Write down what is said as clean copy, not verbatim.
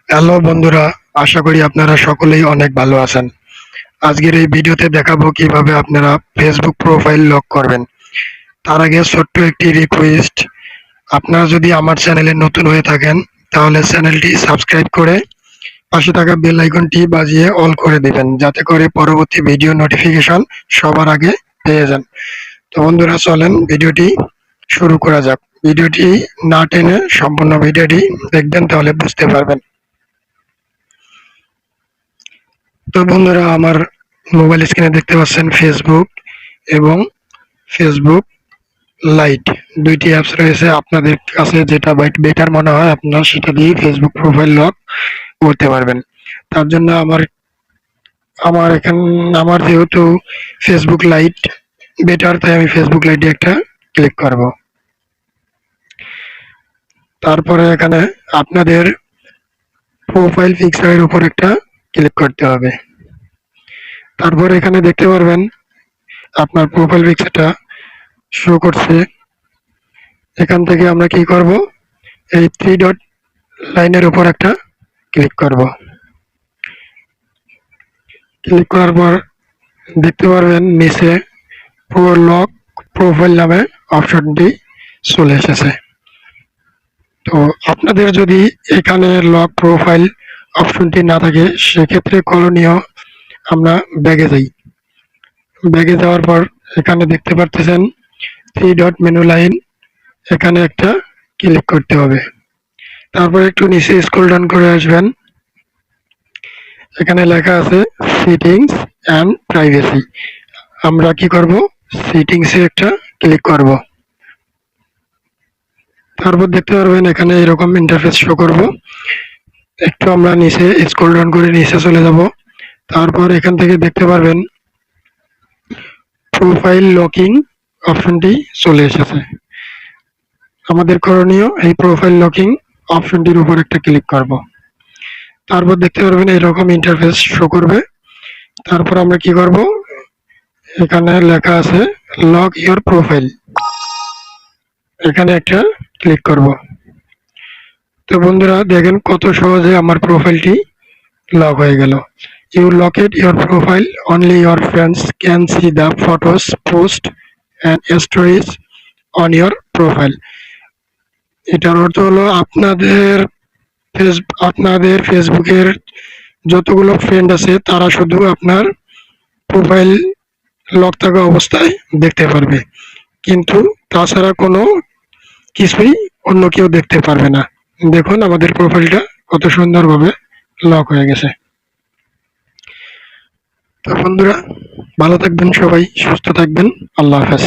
Hello বন্ধুরা, আশা করি আপনারা সকলেই অনেক ভালো আছেন। আজকের এই ভিডিওতে দেখাবো কিভাবে আপনারা ফেসবুক প্রোফাইল লক করবেন। তার আগে ছোট্ট একটি রিকোয়েস্ট, আপনারা যদি আমার চ্যানেলে নতুন হয়ে থাকেন তাহলে চ্যানেলটি সাবস্ক্রাইব করে পাশে থাকা বেল আইকনটি বাজিয়ে অল করে দিবেন, যাতে করে পরবর্তী ভিডিও নোটিফিকেশন সবার আগে পেয়ে যান। তো বন্ধুরা, চলেন ভিডিওটি শুরু করা যাক। ভিডিওটি না টেনে সম্পূর্ণ ভিডিওটি দেখবেন, তাহলে বুঝতে পারবেন। তো বন্ধুরা, আমার মোবাইল স্ক্রিনে দেখতে পাচ্ছেন ফেসবুক এবং ফেসবুক লাইট, দুইটি অ্যাপস রয়েছে। আপনাদের কাছে যেটা বেটার মনে হয় আপনারা সেটা দিয়ে ফেসবুক প্রোফাইল লক করতে পারবেন। তার জন্য আমার আমার এখান আমার যেহেতু ফেসবুক লাইট বেটার, তাই আমি ফেসবুক লাইটে একটা ক্লিক করব। তারপরে এখানে আপনাদের প্রোফাইল পিকচারের উপর একটা ক্লিক করতে হবে। তারপর এখানে দেখতে পারবেন আপনার প্রোফাইল পিকচারটা শো করছে। এখান থেকে আমরা কি করব, এই থ্রি ডট লাইনের উপর একটা ক্লিক করব। ক্লিক করার পর দেখতে পারবেন নিচে পুরো লক প্রোফাইল নামে অপশনটি চলে এসেছে। তো আপনাদের যদি এখানে লক প্রোফাইল অপশনটি না থাকে, সেক্ষেত্রে করণীয়, আমরা ব্যাগে যাই। ব্যাগে যাওয়ার পর এখানে দেখতে পারতেছেন থ্রি ডট মেনু লাইন, এখানে একটা ক্লিক করতে হবে। তারপর একটু নিচে স্ক্রল ডাউন করে আসবেন। এখানে লেখা আছে সেটিংস অ্যান্ড প্রাইভেসি। আমরা কি করব, সেটিংসে একটা ক্লিক করব। তারপর দেখতে পারবেন এখানে এরকম ইন্টারফেস শো করব। একটু আমরা নিচে স্ক্রল ডাউন করে নিচে চলে যাব। তারপর এখান থেকে দেখতে পারবেন প্রোফাইল লকিং অপশনটি চলে এসেছে। আমাদের করণীয় এই প্রোফাইল লকিং অপশনটির উপর একটা ক্লিক করব। তারপর দেখতে পারবেন এরকম ইন্টারফেস শো করবে। তারপর আমরা কি করব, এখানে লেখা আছে লক ইওর প্রোফাইল, এখানে একটা ক্লিক করব। তো বন্ধুরা, দেখেন কত সহজে আমার প্রোফাইলটি লক হয়ে গেল। You locked your profile, only your friends can see the photos, post and stories on your profile. এটার অর্থ হলো আপনাদের ফেসবুকের যতগুলো ফ্রেন্ড আছে তারা শুধু আপনার প্রোফাইল লক থাকা অবস্থায় দেখতে পারবে, কিন্তু তাছাড়া কোনো কিছুই অন্য কেউ দেখতে পারবে না। দেখুন আমাদের প্রোফাইলটা কত সুন্দরভাবে লক হয়ে গেছে। তো বন্ধুরা, ভালো থাকবেন, সবাই সুস্থ থাকবেন। আল্লাহ হাফেজ।